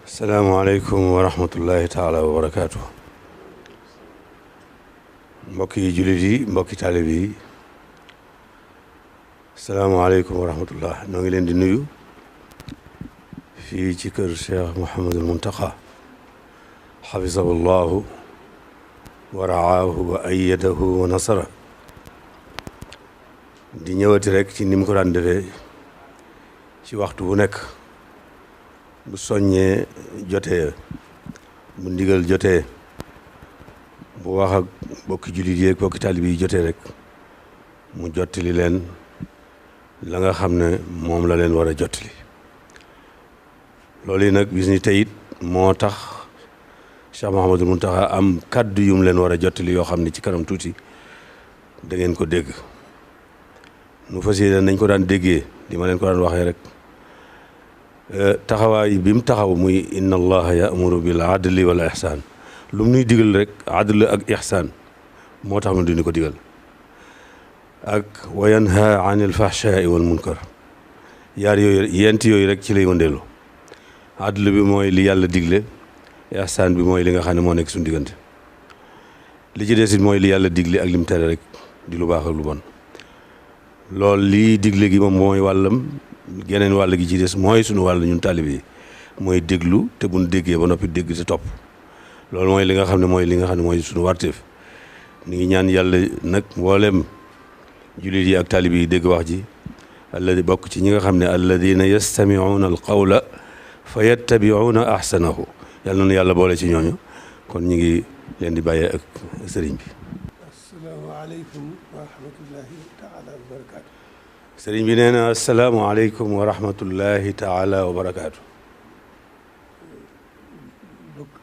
salaamaaleykum wa rahmatullahi taala wa barakaatu. Mbokki jullit yi mbokki taalib yi salaamaaleykum wa rahmatullah. noo ngi leen di nuyu fii ci kër Cheikh Mouhamadul Muntaqa xafisahu llahu wa raahu wa ayyadahu wa nasara. di ñëwati rek ci ni mu ko daan defee ci waxtu wu nekk bu soññee jotee bu ndigal jotee bu wax ak bokki jullit yi ak bokki taalibe yi jotee rek mu jottali leen la nga xam ne moom la leen war a jottali. loolu yi nag bis ni tey it moo tax Cheikh Mouhamadul Mountakha am kaddu yum leen war a jottali yoo xam ne ci kanam tuuti da ngeen ko dégg. nu fas yéene nañ ko daan déggee li ma leen ko daan waxee rek taxawaay bi mu taxaw muy inna allaha ya'muru bil adli wal ihsaan lu mu nuy digal rek adl ak ihsaan moo tax ma duñu ko digal ak wa yanha anil fahshaai wal munkar yaar yooyu yent yooyu rek ci lay wëndeelu. adl bi mooy li yàlla digle, ihsaan bi mooy li nga xam ne moo nekk suñu diggante. li ci des it mooy li yàlla digle ak lim tere rek di lu baax ak lu bon. loolu lii digle gi moom mooy wàllam, geneen wàll gi ci des mooy suñu wàll ñun taalibe yi mooy déglu te buñ déggee ba noppi dégg te topp. loolu mooy li nga xam ne mooy suñu warteef. ñu ngi ñaan yàlla nag mboolem jullit yi ak taalibe yi dégg wax ji alladi bokk ci ñi nga xam ne alladina yastamiuuna al qawla fa yattabiuuna ahsanahu. yàlla noonu yàlla boole ci ñooñu. kon ñu ngi leen di bàyyee ak sëriñ bi. asalaamaaleykum wa rahmatullahi taala wa barakaatu. sëriñ bi nee na asalaamaaleykum wa rahmatullahi taala wa barakaatu.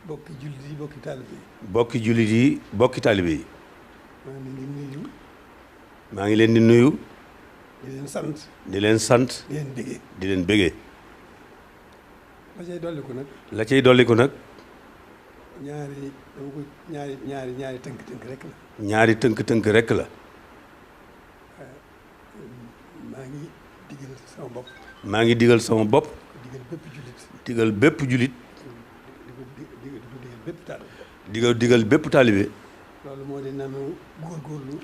bokki jullit yi bokki taalibe yi. bokki jullit yi bokki taalibe yi. maa ngi leen di nuyu. di leen sant. di leen sant. di leen bégee. di leen bégee. la cay dolliku nag. la cay dolliku nag. ñaari tënk-tënk rek la. ñaari tënk-tënk rek la. maa ngi digal sama bopp. maa ngi digal sama bopp. digal bépp jullit. digal bépp jullit. digal bépp taalibe. digal bépp taalibe. loolu moo di nanu góorgóorlu.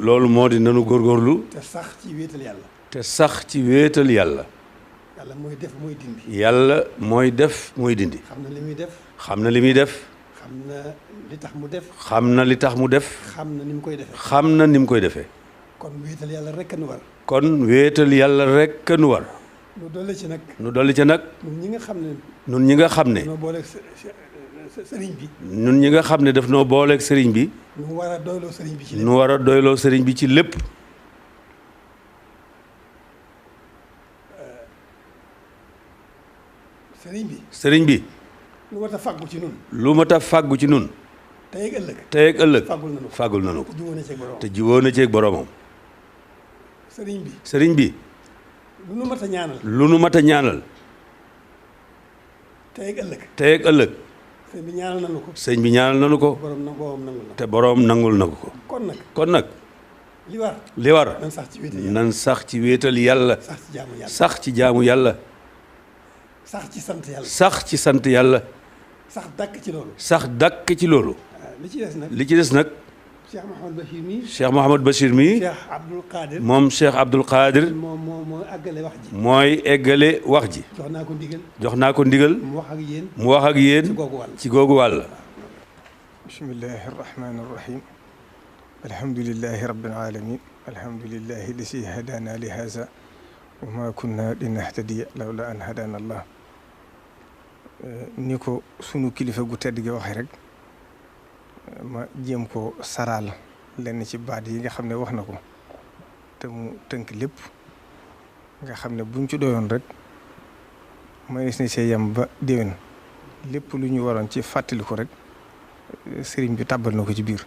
loolu moo di nanu góorgóorlu. te sax ci wéetal yàlla. te sax ci wéetal yàlla. yàlla mooy def mooy dindi. yàlla mooy def mooy dindi. xam na li muy def. xam na li muy def. xam na li tax mu def. xam na li tax mu def. xam na ni mu koy defee. xam na ni mu koy defee. kon wéetal yàlla rek nu war. kon wéetal yàlla rek nu war. nu dolli ci nag. nu dolli ci nag. ñun ñi nga xam ne. ñun ñi nga xam ne. noo booleeg sëriñ bi. ñun ñi nga xam ne daf noo booleeg sëriñ bi. nu war a doyloo sëriñ bi ci lépp. nu war a doyloo sëriñ bi ci lépp. sëriñ bi. lu mat a fàggu ci nun. lu mat a fàggu ci nun. tey ak ëllëg. tey ak ëllëg. fàggul nanu ko. te jiwoo na ceeg boroomam. sëriñ bi. sëriñ bi. lu nu mat a ñaanal. lu nu mat a ñaanal. tey ak ëllëg. tey ak ëllëg. sëñ bi ñaanal nanu ko. sëñ bi ñaanal nanu ko. te boroom nangul na ko. kon nag. li war. nan sax ci wéetal yàlla. sax ci jaamu yàlla. sax ci sant yàlla. sax ci sant yàlla. sax dàkk ci loolu. sax dàkk ci loolu. li ci des nag. li ci des nag. Cheikh Mouhamad Bachir mii. Cheikh Mouhamad Bachir mii. Cheikh Abdoul Qadir. moom Cheikh Abdoul Qadir. moo eggale wax ji. mooy eggale wax ji. jox naa ko ndigal. jox naa ko ndigal. mu wax ak yéen. mu wax ak yéen. ci googu wàll. bismillahi rahmani rahim. alhamdulillahi rabbil alamin. alhamdulillahi lasi hadana li haza. wa ma kunna linahtadiya lawla an hadana allah. ni ko sunu kilifa gu tedd gi waxee rek ma jéem ko saraal lenn ci baat yi nga xam ne wax na ko te mu tënk lépp nga xam ne buñ ci doyoon rek mënees na see yem ba déwén lépp lu ñu waroon ci fàttali ko rek sëriñ bi tàbbal na ko ci biir.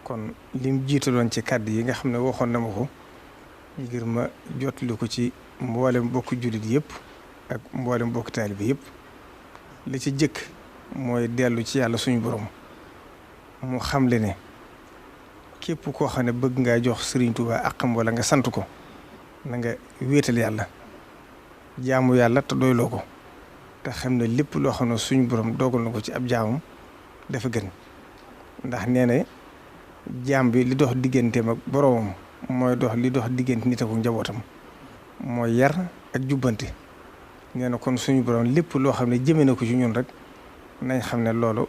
kon lim jiitaloon ci kàddu yi nga xam ne waxoon na ma ko ngir ma jotali ko ci mboolem bokk jullit yëpp ak mboolem bokk taalibe bi yëpp. li ci jëkk mooy dellu ci yàlla suñu borom mu xamle ne képp koo xam ne bëgg ngaa jox Sëriñ Tuubaa àqam wala nga sant ko na nga wéetal yàlla jaamu yàlla te doyloo ko te xam ne lépp loo xam ne suñu borom dogal na ko ci ab jaamam dafa gën ndax nee na jaam bi li dox digganteem ak boromam mooy dox li dox diggante nit ak njabootam mooy yar ak jubbante nee na kon suñu borom lépp loo xam ne jëmee na ko ci ñun rek nañ xam ne loolu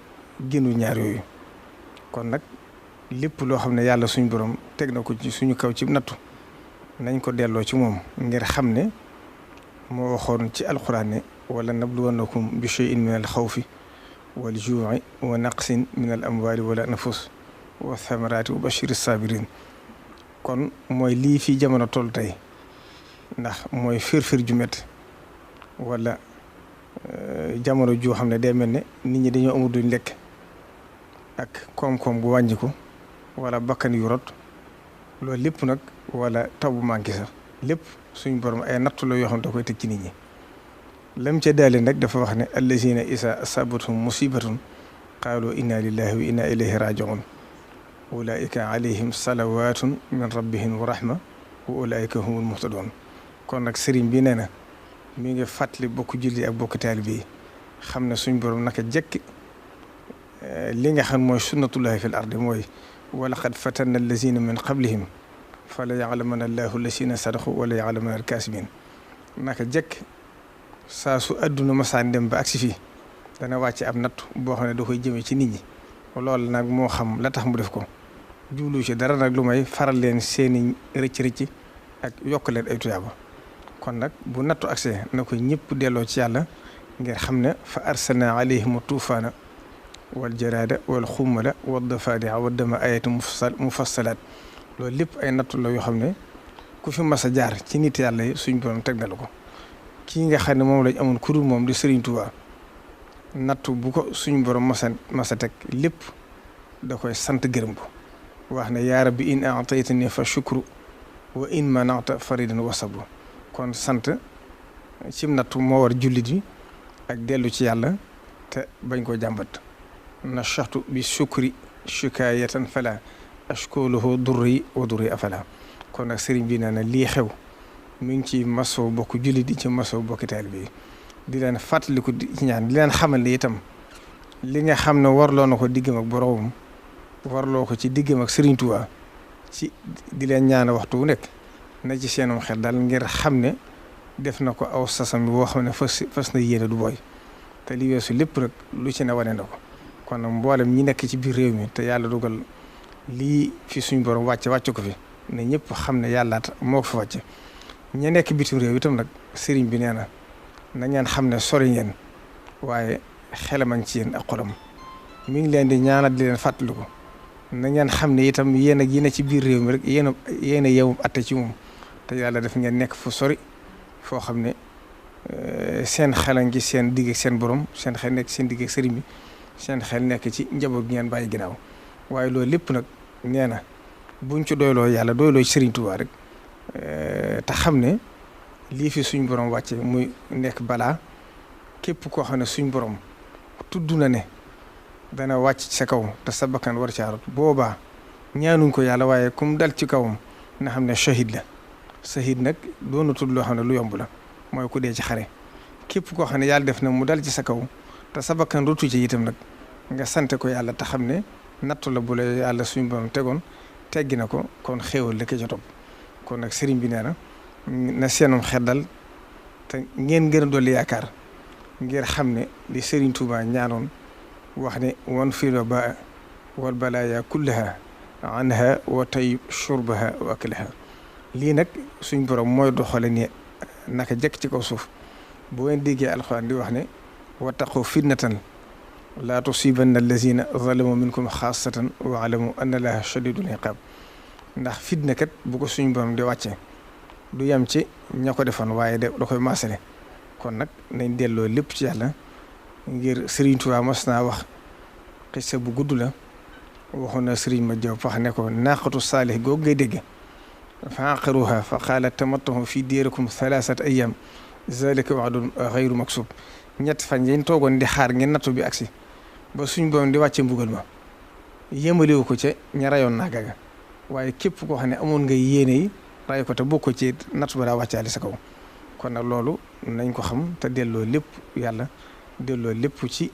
génnu ñaar yooyu kon nag lépp loo xam ne yàlla suñu borom teg na ko ci suñu kaw ci nattu nañ ko delloo ci moom ngir xam ne moo waxoon ci alxuraan ne wala nabluwannakum bi shay'in min al xawfi wal juu'i wa naqsin min al amwaali wal anfus wa thamaraati wa bashiri sabirin kon mooy lii fii jamono toll tey ndax mooy firfir ju métti wala jamono joo xam ne day mel ne nit ñi dañoo amul duñ lekk ak koom-koom bu wàññiku wala bakkan yu rot loolu lépp nag wala taw bu manqué sax lépp suñ borom ay nattu la yoo xam ne da koy teg ci nit ñi lam ca daale nag dafa wax ne allazina isa asabathum musibatun qaalu inna lillahi wa inna ilayhi rajiun ulaika alayhim salawatun min rabbihim wa rahma wa ulaika humul muhtadun kon nag sëriñ bi nee na mi ngi fàttali bokk julli ak bokk taalibe yi xam ne suñ borom naka jekk li nga xam mooy sunnatullahi fil ardi mooy wa laqad fatanna allazina min qablihim fala ya'lamanna allahu allazina sadaqu wala ya'lamanna al-kaasibin naka jekk saa su adduna masaan dem ba agsi fii dana wàcce ab natt boo xam ne da koy jëmee ci nit ñi loolu nag moo xam la tax mu def ko jublu ci dara nag lu may faral leen seeni rëcc-rëcc ak yokk leen ay tuyaaba kon nag bu nattu agsee na ko ñëpp delloo ci yàlla ngir xam ne fa arsalna alayhim tuufaana wal jaraada wal xummala wad dafaadi'a wad dama ayatin mufassalaat loolu lépp ay nattu la yoo xam ne ku fi mas a jaar ci nit yàlla yi suñ borom teg na la ko kii nga xam ne moom lañ amoon kuréel moom di Serigne Touba nattu bu ko suñ borom masa teg lépp da koy sant gërëm ko wax ne yaa rabbi in a'taytani fa shukru wa in mana'ta faridan wa sabru kon sant cim nattu moo war jullit yi ak dellu ci yàlla te bañ koo jàmbat nashaxtu bi shukri shikaayatan fala ashkuluhu durri wa durri afala kon nag sëriñ bi nee na lii xew mi ngi ci masoo bokk jullit di ci masoo bokki taalibe bi di leen fàttaliku ci ñaan di leen xamal ne itam li nga xam ne warloo na ko diggam ak boroomam warloo ko ci diggam ak Sëriñ Tuubaa ci di leen ñaan waxtu wu nekk na ci seenum xel daal ngir xam ne def na ko aw sasam bi boo xam ne fas na yéene du booy te li weesu lépp rek lu ci ne wane na ko kon nag mboolem ñi nekk ci biir réew mi te yàlla dugal lii fi suñ borom wàcce ko fi ne ñëpp xam ne yàlla moo ko fa wàcce ña nekk bitim réew itam nag sëriñ bi nee na ngeen xam ne sori ngeen waaye xelam a ngi ci yéen ak xolam mi ngi leen di ñaanal di leen fàttaliku na ngeen xam ne itam yéen ak yéen ci biir réew mi rek yéen a yewum atte ci moom te yàlla def ngeen nekk fu sori foo xam ne seen xel a ngi seen digg ak seen borom seen xel nekk seen digg ak sëriñ bi seen xel nekk ci njaboot gi ngeen bàyyi ginnaaw waaye loolu lépp nag nee na buñ ci doyloo yàlla doyloo ci Sëriñ Tuubaa rek te xam ne lii fi suñ borom wàcce muy nekk balaa képp koo xam ne suñ borom tudd na ne dana wàcc ci sa kaw te sa bakkan war caa rot boobaa ñaanuñ ko yàlla waaye comme dal ci kawam na xam ne shahid la shahid nag doonu tudd loo xam ne lu yomb la mooy ku dee ci xare képp koo xam ne yàlla def na mu dal ci sa kaw te sa bakkan rotu ci itam nag nga sante ko yàlla te xam ne nattu la bu la yàlla suñ borom tegoon teggi na ko kon xéewal la ko ca topp kon nag sëriñ bi nee na seenum xel dal te ngeen gën a dolli yaakaar ngir xam ne li Sëriñ Tuubaa ñaanoon wax ne wan filo ba wal balaaya kullaha anha wa tayyib shurbaha wa aklaha lii nag suñ borom mooy doxale ni naka jekk ci kaw suuf bu ngeen déggee alxuraan di wax ne wattaqu fitnatan laa tusibanna allazina zalamu minkum xaasatan wa alamu anna allaha shadidul iqaab ndax fitna kat bu ko suñ borom di wàcce du yem ci ña ko defoon waaye da koy maasale kon nag nañ delloo lépp ci yàlla ngir Sëriñ Tuubaa mas naa wax xisa bu gudd la waxoon na sëriñ ma jaw pax ne ko naaqatu saalih googu ngay dégg fa aqaruha fa qaala tamattahu fi diirikum thalaasat ayyam zalika wa'dun ghayru maksub ñett fan yéen toogoon di xaar ngeen nattu bi agsi ba suñ borom di wàcce mbugal ma yéemalewu ko ca ña rayoon naaga ga waaye képp koo xam ne amoon nga yéene yi ray ko te bokk ci nattu ba daa wàccaale sa kaw kon nag loolu nañ ko xam te delloo lépp yàlla delloo lépp ci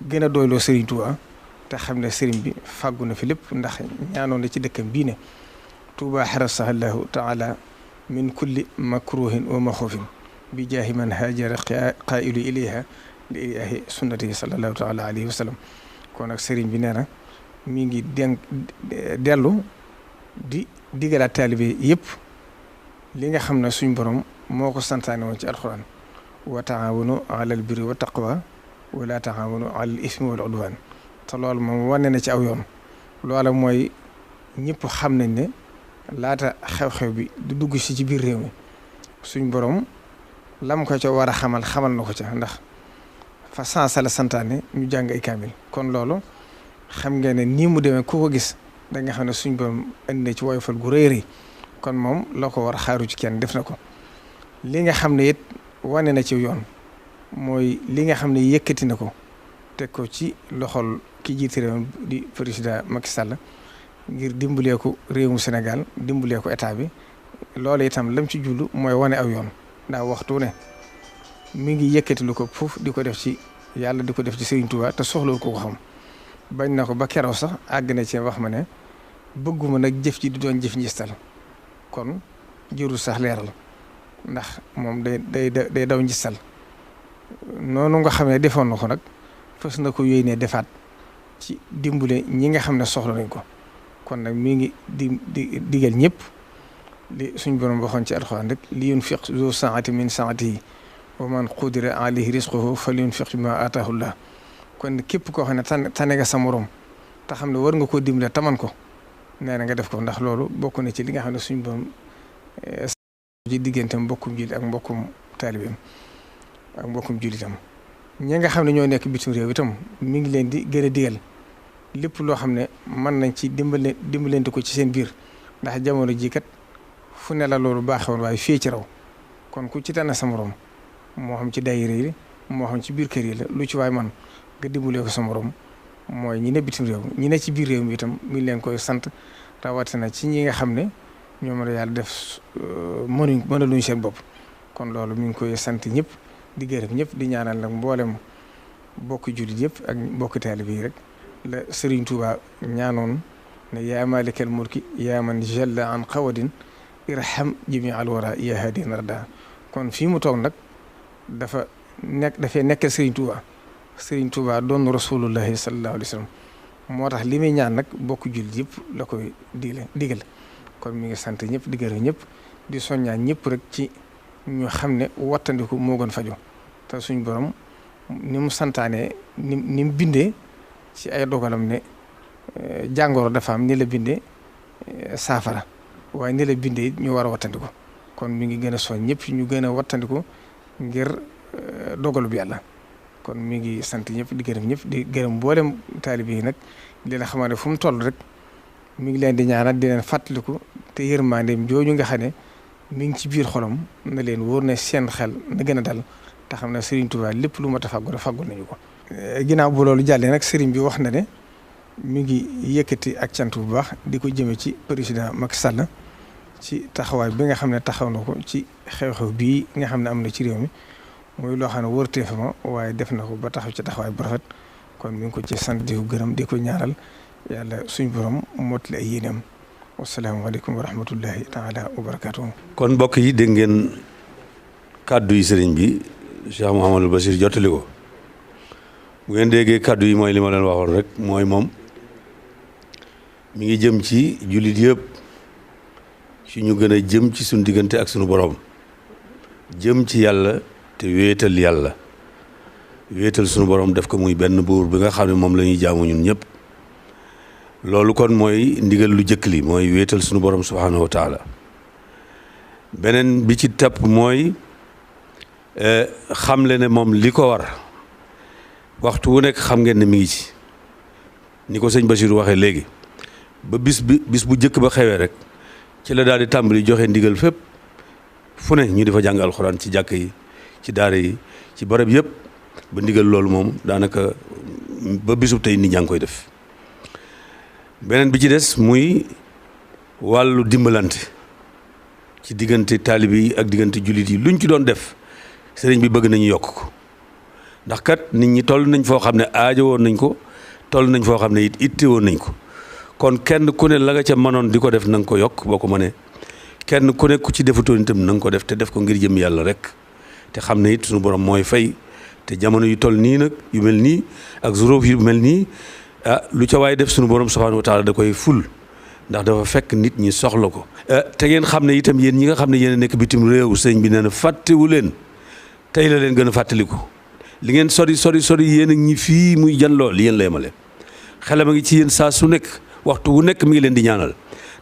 gën a doyloo Serigne Touba te xam ne Serigne bi fàggu na fi lépp ndax ñaanoon na ci dëkkam bii ne Touba xarasaha llahu taala min kulli makruhin wa maxoofin bi jaahi man haajara qaa'ilu ilayha li ilaahi sunnatihi sallallahu taala alayhi wa sallam kon nag Serigne bi nee na mi ngi dellu di digalaat taalibe yëpp li nga xam ne suñ borom moo ko santaane woon ci alxuraan wa taawanu alal birri wa taqwa wala taawanu alal ismi wal udwaan te loolu moom wane na ci aw yoon loola mooy ñëpp xam nañ ne laata xew-xew bi du dugg si ci biir réew mi suñ borom lam ko ca war a xamal na ko ca ndax fa sansa la santaane ñu jàng ay kaamil kon loolu xam nga ne nii mu demee ku ko gis da nga xam ne suñ borom indi na ci woyofal gu rëy rëy kon moom loo ko war a xaaru ci kenn def na ko li nga xam ne it wane na ci yoon mooy li nga xam ne yëkkati na ko teg ko ci loxol ki jiite réew di président Macky Sall ngir dimbalee ko réewum Sénégal dimbalee ko état bi loolu itam lam ci jullu mooy wane aw yoon ndax waxtu ne mi ngi yëkkati lu ko foofu di ko def ci yàlla di ko def ci Serigne Touba te soxlawul ko xam bañ na ko ba keroog sax àgg na ci wax ma ne bëgguma nag jëf ji di doon jëf njistal kon jërul sax leeral ndax moom day daw njistal noonu nga xam ne defoon na ko nag fës na ko yéenee defaat ci dimbale ñi nga xam ne soxla nañ ko kon nag mi ngi digal ñëpp li suñ borom waxoon ci alxuraan rek li yunfiq zu saati min saatihi wa man qudira alayhi rizquhu falyunfiq mimma ataahu llah kon képp koo xam ne tane nga sa morom te xam ne war nga koo dimbale taman ko nee na nga def ko ndax loolu bokk na ci li nga xam ne suñ borom ci digganteem mbokkum jullit ak mbokkum taalibeem ak mbokkum jullitam ñi nga xam ne ñoo nekk bitim réew itam mi ngi leen di gën a digal lépp loo xam ne mën nañ ci dimbalante ko ci seen biir ndax jamono ji kat fu ne la loolu baaxewoon waaye fii ci raw kon ku ci tànn sa morom moo xam ci daayira yi moo xam ci biir kër yi la lu ci waay man nga dimbalee ko sa morom mooy ñi ne bitim réew ñi ne ci biir réew mi itam mi ngi leen koy sant rawatina ci ñi nga xam ne ñoom la yàlla def mënaluñ seen bopp kon loolu mi ngi koy sant ñëpp di gërëm ñëpp di ñaanal nag mboolem bokk jullit yëpp ak bokk taalibe yi rek la Serigne Touba ñaanoon ne yaa maalikal mulki yaa man jalla an qawadin irham jami al wara yaa hadin rada kon fii mu toog nag dafay nekkal Serigne Touba doon rasulullahi sallallahu alayhi wa sallam moo tax li muy ñaan nag bokk jullit yëpp la koy digal kon mi ngi sant ñëpp di gërëm ñëpp di soññaa ñëpp rek ci ñu xam ne wattandiku moo gën faju te suñ borom ni mu santaane ni mu bindee ci ay dogalam ne jàngoro dafa am ni la bindee saafara waaye ni la bindee ñu war a wattandiku kon mi ngi gën a soñ ñëpp ñu gën a wattandiku ngir dogalu bi yàlla kon mi ngi sant ñëpp di gërëm ñëpp di gërëm mboolem taalibe yi nag di la xamal ne fu mu toll rek mi ngi leen di ñaanal di leen fàttaliku te yërmandeem jooju nga xam ne mi ngi ci biir xolam na leen wóor ne seen xel na gën a dal te xam ne Serigne Touba lépp lu mat a fàggul nañu ko. ginnaaw bu loolu jàllee nag Serigne bi wax na ne mi ngi yëkkati ak cant bu baax di ko jëme ci président Macky Sall ci taxawaay bi nga xam ne taxaw na ko ci xew-xew bii nga xam ne am na ci réew mi muy loo xam ne wërteef ma waaye def na ko ba taxaw ci taxawaay bu rafet kon mi ngi ko ci sant di ko gërëm di ko ñaaral yàlla suñ borom mottali ay yéenam wasalaamaaleykum wa rahmatullahi taala wa barakaatuhu. kon mbokk yi dégg ngeen kàddu yi sëriñ bi Cheikh Mouhamadul Bachir jottali ko bu ngeen déggee kàddu yi mooy li ma leen waxoon rek mooy moom mi ngi jëm ci jullit yëpp ci ñu gën a jëm ci suñu diggante ak suñu borom jëm ci yàlla te wéetal yàlla wéetal suñu borom def ko muy benn buur bi nga xam ne moom la ñuy jaamu ñun ñëpp. loolu kon mooy ndigal lu jëkk li mooy wéetal sunu borom subhaanahu wa taala beneen bi ci topp mooy xamle ne moom li ko war waxtu wu nekk xam ngeen ne mi ngi ci ni ko sëñ Bachir waxee léegi ba bis bu jëkk ba xewee rek ci la daal di tàmbali joxe ndigal fépp fu ne ñu di fa jàng alxuraan ci jàkk yi ci daara yi ci barab yëpp ba ndigal loolu moom daanaka ba bisub tey nit ñaa ngi koy def. beneen bi ci des muy wàllu dimbalante ci diggante taalibe yi ak diggante jullit yi luñ ci doon def sëriñ bi bëgg nañu yokk ko ndax kat nit ñi toll nañ foo xam ne aajo woon nañ ko toll nañ foo xam ne it itte woon nañ ko kon kenn ku ne la nga ca mënoon di ko def na nga ko yokk boo ko mënee kenn ku ne ku ci defutoon itam na nga ko def te def ko ngir jëm yàlla rek te xam ne it suñu borom mooy fay te jamono yu toll nii nag yu mel nii ak zuróof yu mel nii lu ca waay def suñu borom subhanahu wa taala da koy ful ndax dafa fekk nit ñi soxla ko. te ngeen xam ne itam yéen ñi nga xam ne yéen a nekk bitim réew sëñ bi nee na fàttewu leen tey la leen gën a fàttaliku li ngeen sori yéen ak ñi fii muy janloo li yéen la yemale xelam a ngi ci yéen saa su nekk waxtu wu nekk mi ngi leen di ñaanal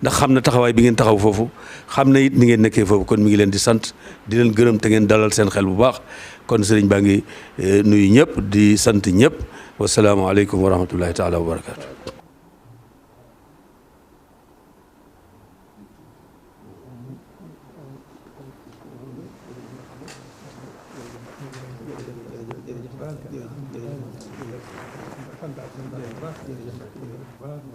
ndax xam na taxawaay bi ngeen taxaw foofu xam na it ni ngeen nekkee foofu kon mi ngi leen di sant di leen gërëm te ngeen dalal seen xel bu baax kon sëriñ baa ngi nuyu ñëpp di sant ñëpp wasalaamaaleykum wa rahmatullahi taala wa barakaatu. jërëjëf